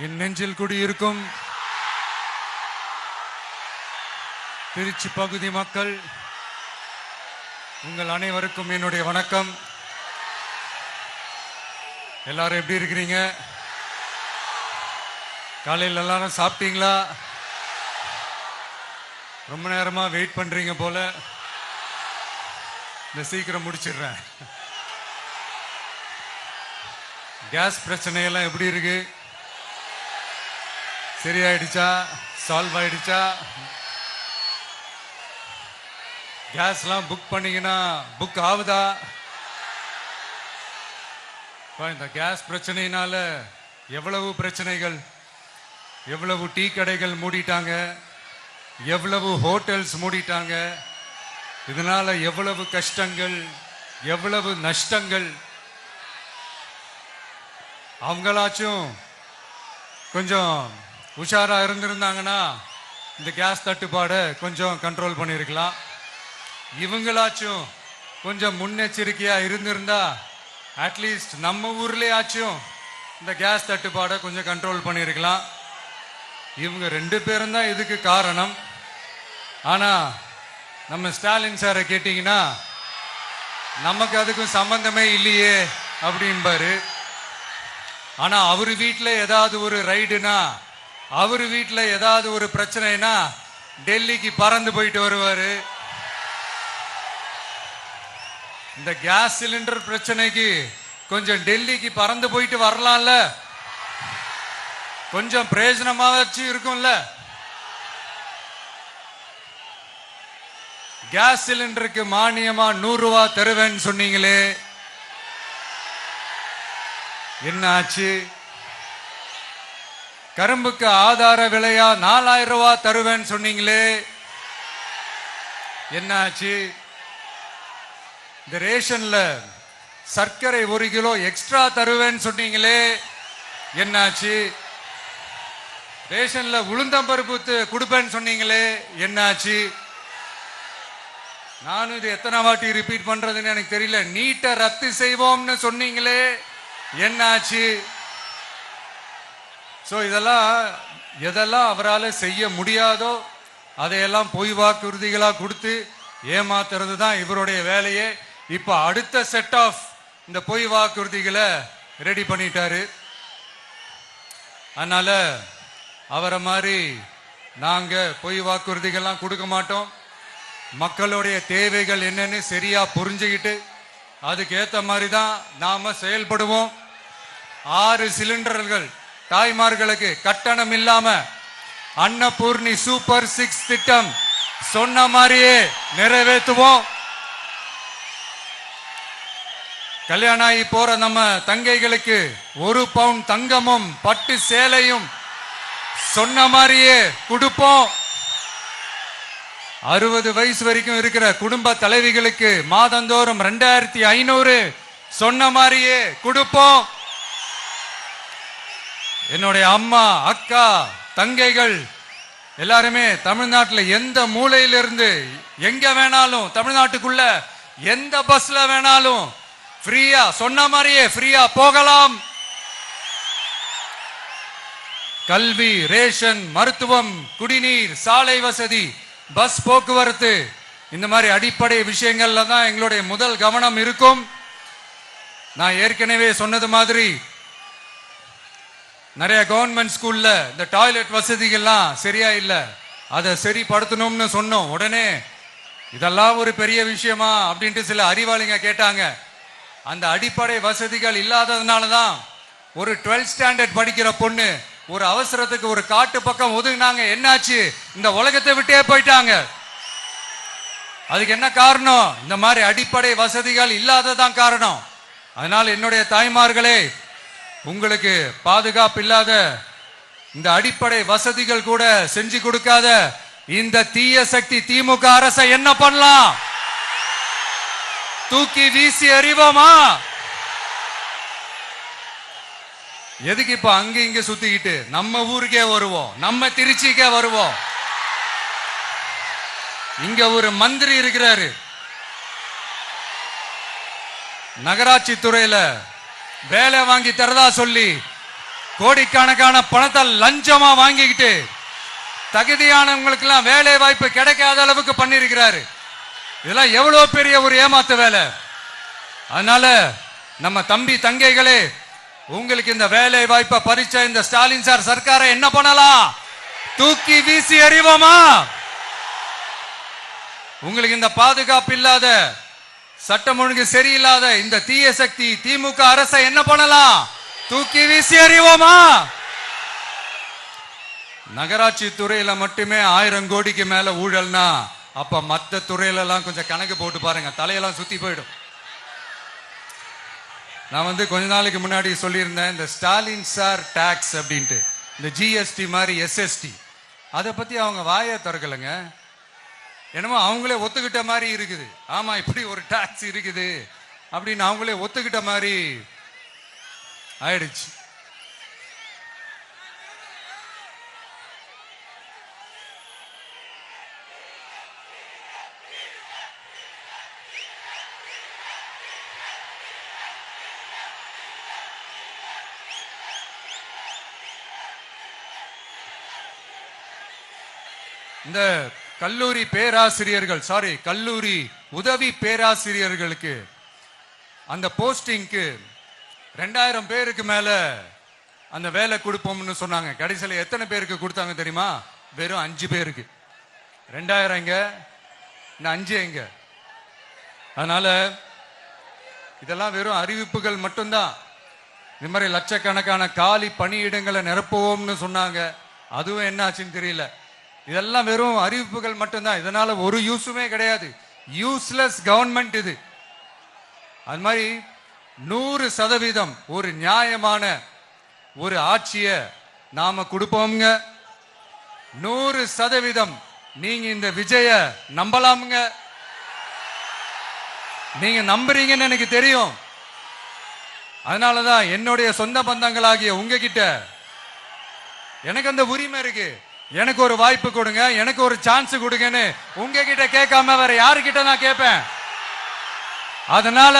என் நெஞ்சில் குடியிருக்கும் திருச்சி பகுதி மக்கள் உங்கள் அனைவருக்கும் என்னுடைய வணக்கம். எல்லாரும் எப்படி இருக்கிறீங்க? காலையில் எல்லாரும் சாப்பிட்டீங்களா? ரொம்ப நேரமா வெயிட் பண்றீங்க போல. இந்த சீக்கிரம் முடிச்சிடுறேன். கேஸ் பிரச்சனையெல்லாம் எப்படி இருக்கு? சரியாயிடுச்சா? சால்வ் ஆயிடுச்சா? கேஸ்லாம் புக் பண்ணீங்கன்னா புக் ஆகுதா? இந்த கேஸ் பிரச்சனையினால எவ்வளவு பிரச்சனைகள், எவ்வளவு டீ கடைகள் மூடிட்டாங்க, எவ்வளவு ஹோட்டல்ஸ் மூடிட்டாங்க, இதனால எவ்வளவு கஷ்டங்கள், எவ்வளவு நஷ்டங்கள். அவங்களாச்சும் கொஞ்சம் உஷாரா இருந்திருந்தாங்கன்னா இந்த கேஸ் தட்டுப்பாடை கொஞ்சம் கண்ட்ரோல் பண்ணியிருக்கலாம். இவங்களாச்சும் கொஞ்சம் முன்னெச்சரிக்கையா இருந்திருந்தா அட்லீஸ்ட் நம்ம ஊர்லயாச்சும் இந்த கேஸ் தட்டுப்பாடை கொஞ்சம் கண்ட்ரோல் பண்ணியிருக்கலாம். இவங்க 2 பேரும் தான் இதுக்கு காரணம். ஆனா நம்ம ஸ்டாலின் சாரை கேட்டீங்கன்னா நமக்கு அதுக்கும் சம்பந்தமே இல்லையே அப்படின்பாரு. ஆனா அவரு வீட்டுல ஏதாவது ஒரு ரைடுனா, அவரு வீட்டுல ஏதாவது ஒரு பிரச்சனைனா டெல்லிக்கு பறந்து போயிட்டு வருவாரு. இந்த கேஸ் சிலிண்டர் பிரச்சனைக்கு கொஞ்சம் டெல்லிக்கு பறந்து போயிட்டு வரலாம்ல, கொஞ்சம் பிரயோஜனமா வச்சு இருக்கும்ல. கேஸ் சிலிண்டருக்கு மானியமா 100 ரூபாய் தருவேன்னு சொன்னீங்களே, என்ன ஆச்சு? கரும்புக்கு ஆதார விலையா 4000 ரூபாய் தருவேன்னு சொன்னீங்களே, என்ன ஆச்சு? இந்த ரேஷன்ல சர்க்கரை 1 கிலோ எக்ஸ்ட்ரா தருவேன்னு சொன்னீங்களே, என்னாச்சு? ரேஷன்ல உளுந்தம்பருப்பு கொடுப்பேன்னு சொன்னீங்களே, என்னாச்சு? நானும் இது எத்தனை வாட்டி ரிப்பீட் பண்றதுன்னு எனக்கு தெரியல. நீட்டை ரத்து செய்வோம்னு சொன்னீங்களே, என்னாச்சு? சோ எதெல்லாம் அவரால் செய்ய முடியாதோ அதையெல்லாம் பொய் வாக்குறுதிகளா கொடுத்து ஏமாத்துறது தான் இவருடைய வேலையே. இப்ப அடுத்த செட் ஆஃப் இந்த பொய் வாக்குறுதிகளை ரெடி பண்ணிட்டாரு. அதனால அவரை மாதிரி நாங்க பொய் வாக்குறுதிகள்லாம் கொடுக்க மாட்டோம். மக்களுடைய தேவைகள் என்னன்னு சரியா புரிஞ்சுக்கிட்டு அதுக்கேற்ற மாதிரி தான் நாம செயல்படுவோம். 6 சிலிண்டர்கள் தாய்மார்களுக்கு கட்டணம் இல்லாம அன்னபூர்ணி சூப்பர் 6 திட்டம் சொன்ன மாதிரியே நிறைவேற்றுவோம். கல்யாணம் ஆகி போற நம்ம தங்கைகளுக்கு 1 பவுன் தங்கமும் பட்டு சேலையும் சொன்ன மாதிரியே கொடுப்போம். 60 வயசு வரைக்கும் இருக்கிற குடும்ப தலைவிகளுக்கு மாதந்தோறும் 2500 சொன்ன மாதிரியே கொடுப்போம். என்னுடைய அம்மா, அக்கா, தங்கைகள் எல்லாருமே தமிழ்நாட்டில் எந்த மூலையிலிருந்து எங்க வேணாலும், தமிழ்நாட்டுக்குள்ள எந்த பஸ்ல வேணாலும் ஃப்ரீயா சொன்ன மாதிரியே ஃப்ரீயா போகலாம். கல்வி, ரேஷன், மருத்துவம், குடிநீர், சாலை வசதி, பஸ் போக்குவரத்து, இந்த மாதிரி அடிப்படை விஷயங்கள்ல தான் எங்களுடைய முதல் கவனம் இருக்கும். நான் ஏற்கனவே சொன்னது மாதிரி நிறைய கவர்மெண்ட் ஸ்கூல்ல இந்த டாய்லெட் வசதிகள்லாம் சரியா இல்ல, அதை சரிப்படுத்தணும்னு சொன்னோம். உடனே இதெல்லாம் ஒரு பெரிய விஷயமா அப்படின்ட்டு சில அறிவாளிங்க கேட்டாங்க. அந்த அடிப்படை வசதிகள் இல்லாததுனால தான் ஒரு 12th ஸ்டாண்டர்ட் படிக்கிற பொண்ணு ஒரு அவசரத்துக்கு ஒரு காட்டு பக்கம் ஒதுங்கினாங்க. என்னாச்சு? இந்த உலகத்தை விட்டே போயிட்டாங்க. அதுக்கு என்ன காரணம்? இந்த மாதிரி அடிப்படை வசதிகள் இல்லாததான் காரணம். அதனால என்னுடைய தாய்மார்களே, உங்களுக்கு பாதுகாப்பு இல்லாத இந்த அடிப்படை வசதிகள் கூட செஞ்சு கொடுக்காத இந்த தீய சக்தி திமுக அரசை என்ன பண்ணலாம்? தூக்கி வீசி அறிவோமா? எதுக்கு இப்ப அங்க இங்க சுத்திக்கிட்டு நம்ம ஊருக்கே வருவோம், நம்ம திருச்சிக்கே வருவோம். இங்க ஒரு மந்திரி இருக்கிறாரு, நகராட்சி துறையில வேலை வாங்கி தரதா சொல்லி கோடிக்கணக்கான பணத்தை லஞ்சமா வாங்கிக்கிட்டு தகுதியானவங்களுக்கு எல்லாம் வேலை வாய்ப்பு கிடைக்காத அளவுக்கு பண்ணிருக்கிறாரு. இதெல்லாம் எவ்வளவு பெரிய ஒரு ஏமாத்து வேலை. அதனால நம்ம தம்பி தங்கைகளே, உங்களுக்கு இந்த வேலை வாய்ப்பை பறிச்ச இந்த ஸ்டாலின் சார் சர்க்காரை என்ன பண்ணலாம்? தூக்கி வீசி எறிவோமா? உங்களுக்கு இந்த பாதுகாப்பு இல்லாத, சட்டம் ஒழுங்கு சரியில்லாத இந்த தீய சக்தி திமுக அரசை என்ன பண்ணலாம்? தூக்கி வீசி எறிவோமா? நகராட்சி துறையில மட்டுமே 1000 கோடிக்கு மேல ஊழல்னா, அப்ப மத்த துறையில எல்லாம் கொஞ்சம் கணக்கு போட்டு பாருங்க, தலையெல்லாம் சுத்தி போயிடும். நான் கொஞ்ச நாளைக்கு முன்னாடி சொல்லியிருந்தேன், இந்த ஸ்டாலின் சார் டாக்ஸ் அப்படின்ட்டு, இந்த ஜிஎஸ்டி மாதிரி எஸ்எஸ்டி, அதை பத்தி அவங்க வாயை திறக்கலைங்க. என்னமோ அவங்களே ஒத்துக்கிட்ட மாதிரி இருக்குது. ஆமா, இப்படி ஒரு டாக்ஸ் இருக்குது அப்படின்னு அவங்களே ஒத்துக்கிட்ட மாதிரி ஆயிடுச்சு. இந்த கல்லூரி பேராசிரியர்கள், கல்லூரி உதவி பேராசிரியர்களுக்கு அந்த போஸ்டிங்க்கு 2000 பேருக்கு மேல அந்த வேலை கொடுப்போம்னு சொன்னாங்க. கடைசியில் எத்தனை பேருக்கு கொடுத்தாங்க தெரியுமா? வெறும் 5 பேருக்கு. 2000 எங்க, 5 எங்க? அதனால இதெல்லாம் வெறும் அறிவிப்புகள் மட்டும்தான். இது மாதிரி லட்சக்கணக்கான காலி பணியிடங்களை நிரப்புவோம்னு சொன்னாங்க. அதுவும் என்ன ஆச்சுன்னு தெரியல. இதெல்லாம் வெறும் அறிவிப்புகள் மட்டும்தான். இதனால ஒரு யூஸுமே கிடையாது. யூஸ்லெஸ் கவர்மெண்ட் இது. அது மாதிரி 100% ஒரு நியாயமான ஒரு ஆட்சியை நாம கொடுப்போம்ங்க. 100% நீங்க இந்த விஜய நம்பலாமுங்க. நீங்க நம்புறீங்கன்னு எனக்கு தெரியும். அதனாலதான் என்னுடைய சொந்த பந்தங்களாகிய உங்ககிட்ட எனக்கு அந்த உரிமை இருக்கு. எனக்கு ஒரு வாய்ப்பு கொடுங்க, எனக்கு ஒரு சான்ஸ் கொடுங்கன்னு உங்ககிட்ட கேட்காம வேற யாருக்கிட்ட நான் கேட்பேன்? அதனால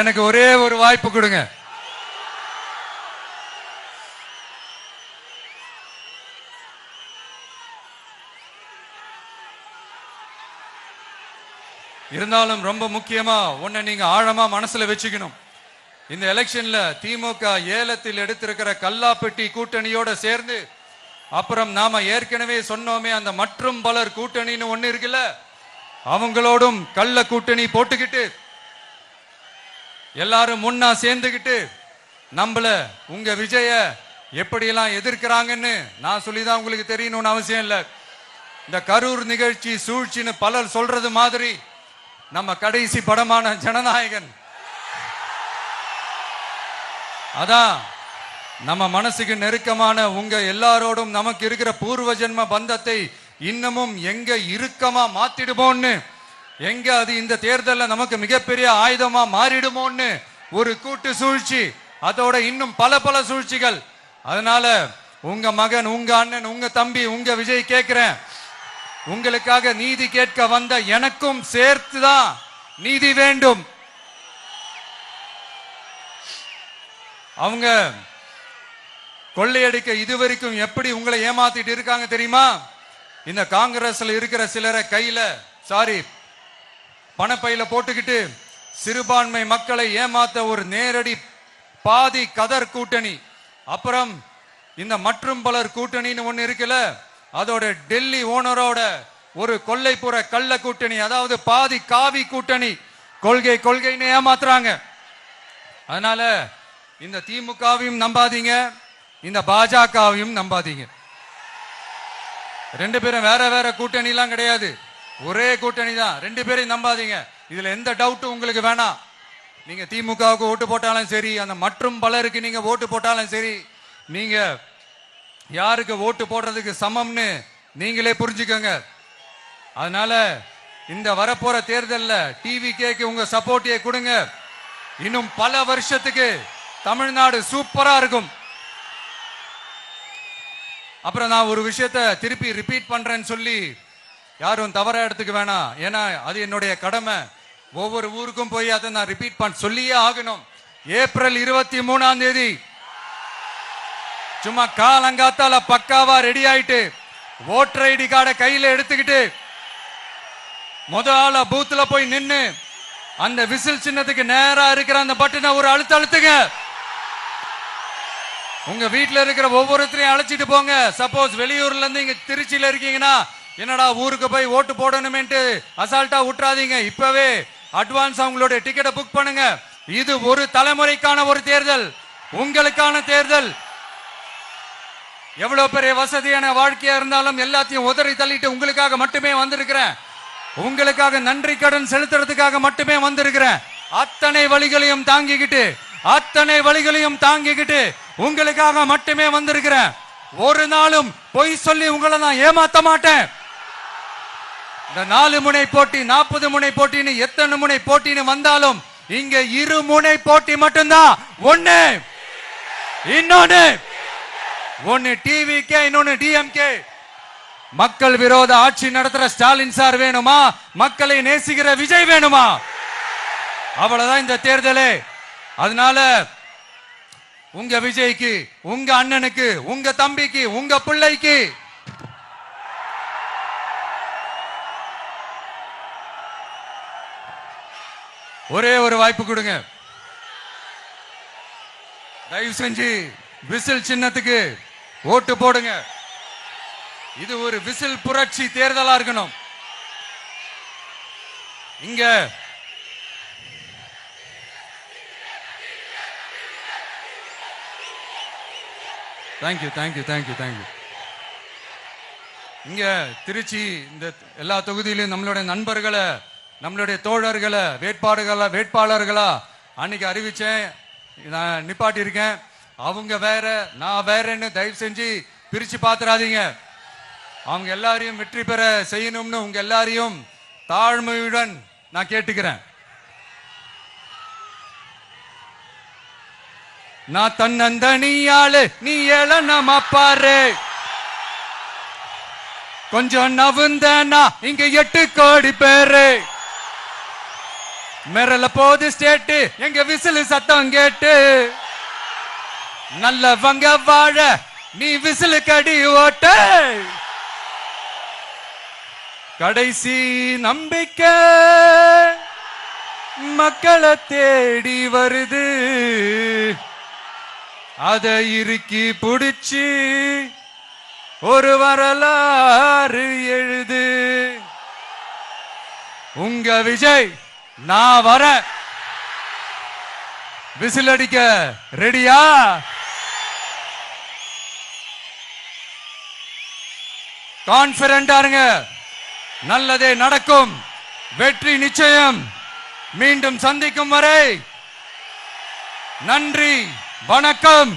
எனக்கு ஒரே ஒரு வாய்ப்பு கொடுங்க. இருந்தாலும் ரொம்ப முக்கியமா ஒன்ன நீங்க ஆழமா மனசுல வச்சுக்கணும். இந்த எலெக்ஷன்ல திமுக ஏலத்தில் எடுத்திருக்கிற கல்லாப்பெட்டி கூட்டணியோட சேர்ந்து, அப்புறம் நாம ஏற்கனவே சொன்னோமே அந்த மற்றும் பலர் கூட்டணின்னு ஒண்ணு இருக்குல்ல, அவங்களோடும் கள்ள கூட்டணி போட்டுக்கிட்டு எல்லாரும் முன்னா சேர்ந்துகிட்டு நம்மள உங்க விஜய எப்படியெல்லாம் எதிர்க்கிறாங்கன்னு நான் சொல்லிதான் உங்களுக்கு தெரியணும்னு அவசியம் இல்லை. இந்த கரூர் நிகழ்ச்சி சூழ்ச்சின்னு பலர் சொல்றது மாதிரி நம்ம கடைசி படமான ஜனநாயகன், அதான் நம்ம மனசுக்கு நெருக்கமான உங்க எல்லாரோடும் நமக்கு இருக்கிற பூர்வ ஜென்ம பந்தத்தை இன்னமும் எங்க இறுக்கமா மாத்திடுமோன்னு, எங்க அது இந்த தேர்தலில் நமக்கு மிகப்பெரிய ஆயுதமா மாறிடுமோன்னு ஒரு கூட்டு சூழ்ச்சி, அதோட இன்னும் பல பல சூழ்ச்சிகள். அதனால உங்க மகன், உங்க அண்ணன், உங்க தம்பி, உங்க விஜய் கேட்கிறேன், உங்களுக்காக நீதி கேட்க வந்த எனக்கும் சேர்த்துதான் நீதி வேண்டும். அவங்க கொள்ளையடிக்க இதுவரைக்கும் எப்படி உங்களை ஏமாத்திட்டு இருக்காங்க தெரியுமா? இந்த காங்கிரஸ்ல இருக்கிற சிலரை கையில பணப்பையில போட்டுக்கிட்டு சிறுபான்மை மக்களை ஏமாத்த ஒரு நேரடி பாதி கதர் கூட்டணி, அப்புறம் இந்த மற்றும் பலர் கூட்டணின்னு ஒண்ணு இருக்குல்ல, அதோட டெல்லி ஓனரோட ஒரு கொள்ளைப்புற கள்ள கூட்டணி, அதாவது பாதி காவி கூட்டணி. கொள்கைன்னு ஏமாத்துறாங்க. அதனால இந்த திமுகவையும் நம்பாதீங்க, இந்த பாஜகவையும் நம்பாதீங்க. 2 பேரும் வேற வேற கூட்டணி எல்லாம் கிடையாது, ஒரே கூட்டணி தான். 2 பேரையும் நம்பாதீங்க. இதுல எந்த டவுட்டும் உங்களுக்கு வேணாம். நீங்க திமுகவுக்கு ஓட்டு போட்டாலும் சரி, அந்த மற்றும் பலருக்கு நீங்க ஓட்டு போட்டாலும் சரி, நீங்க யாருக்கு ஓட்டு போடுறதுக்கு சமம்னு நீங்களே புரிஞ்சுக்கோங்க. அதனால இந்த வரப்போற தேர்தலில் டிவிகேக்கு உங்க சப்போர்ட்டை கொடுங்க. இன்னும் பல வருஷத்துக்கு தமிழ்நாடு சூப்பரா இருக்கும். அப்புறம் நான் ஒரு விஷயத்தை திருப்பி ரிப்பீட் பண்றேன்னு சொல்லி யாரும் தவறா எடுத்துக்க வேணாம். ஏன்னா அது என்னுடைய கடமை. ஒவ்வொரு ஊருக்கும் போய் அதை நான் ரிப்பீட் பண்ண சொல்லியே ஆகணும். ஏப்ரல் 23ஆம் தேதி சும்மா காலங்காத்தால பக்காவா ரெடி ஆயிட்டு ஓட்டர் ஐடி கார்டை கையில எடுத்துக்கிட்டு முதல்ல பூத்துல போய் நின்னு அந்த விசில் சின்னத்துக்கு நேரா இருக்கிற அந்த பட்டனை ஒரு அழுத்துங்க. உங்க வீட்டுல இருக்கிற ஒவ்வொருத்தரையும் அழைச்சிட்டு போங்க. சப்போஸ் வெளியூர்ல இருந்து இங்க திருச்சியில இருக்கீங்கன்னா என்னடா ஊருக்கு போய் ஓட்டு போடணுமேன்ட்டு அசால்ட்டா விட்டுறாதீங்க. இப்பவே அட்வான்ஸ் அவங்களோட டிக்கெட்டை புக் பண்ணுங்க. இது ஒரு தலைமுறைக்கான ஒரு தேர்தல், உங்களுக்கான தேர்தல். எவ்வளவு பெரிய வசதியான வாழ்க்கையா இருந்தாலும் எல்லாத்தையும் உதறி தள்ளிட்டு உங்களுக்காக மட்டுமே வந்திருக்கிறேன். உங்களுக்காக நன்றி கடன் செலுத்துறதுக்காக மட்டுமே வந்திருக்கிறேன். அத்தனை வழிகளையும் தாங்கிக்கிட்டு உங்களுக்காக மட்டுமே வந்திருக்கிறேன். ஒரு நாளும் பொய் சொல்லி உங்களை நான் ஏமாத்த மாட்டேன். இந்த 4 முனை போட்டி 40 முனை போட்டின்னு எத்தனை முனை போட்டின்னு வந்தாலும் இங்க 2 முனை போட்டி மட்டும்தான். ஒன்னு டிவிகே, இன்னொன்னு டிஎம்கே. மக்கள் விரோத ஆட்சி நடத்துற ஸ்டாலின் சார் வேணுமா, மக்களை நேசிக்கிற விஜய் வேணுமா? அவ்வளவுதான் இந்த தேர்தலே. அதனால உங்க விஜய்க்கு, உங்க அண்ணனுக்கு, உங்க தம்பிக்கு, உங்க பிள்ளைக்கு ஒரே ஒரு வாய்ப்பு கொடுங்க. தயவு செஞ்சு விசில் சின்னத்துக்கு ஓட்டு போடுங்க. இது ஒரு விசில் புரட்சி தேர்தலா இருக்கணும். இங்க தேங்க்யூ. இங்க திருச்சி இந்த எல்லா தொகுதியிலும் நம்மளுடைய நண்பர்களை, நம்மளுடைய தோழர்களை வேட்பாளர்களா அன்னைக்கு அறிவிச்சேன், நான் நிப்பாட்டி இருக்கேன். அவங்க வேற, நான் வேறன்னு தயவு செஞ்சு பிரிச்சு பாத்துறாதீங்க. அவங்க எல்லாரையும் வெற்றி பெற செய்யணும்னு உங்க எல்லாரையும் தாழ்மையுடன் நான் கேட்டுக்கிறேன். நான் தன்னந்தனியாளு, நீ ஏளனமா பாரு. கொஞ்சம் நவுந்தனா இங்க 8 கோடி பேரு. மிரல போது ஸ்டேட்டு எங்க விசில் சத்தம் கேட்டு. நல்லவங்க வாழ நீ விசில் கடி ஓட்டு. கடைசி நம்பிக்கை மக்களை தேடி வருது. அதை இறுக்கி புடிச்சு ஒரு வரலாறு எழுது. உங்க விஜய் நான் வர. விசில் அடிக்க ரெடியா? கான்பிடண்டா இருங்க. நல்லதே நடக்கும். வெற்றி நிச்சயம். மீண்டும் சந்திக்கும் வரை நன்றி, வணக்கம்.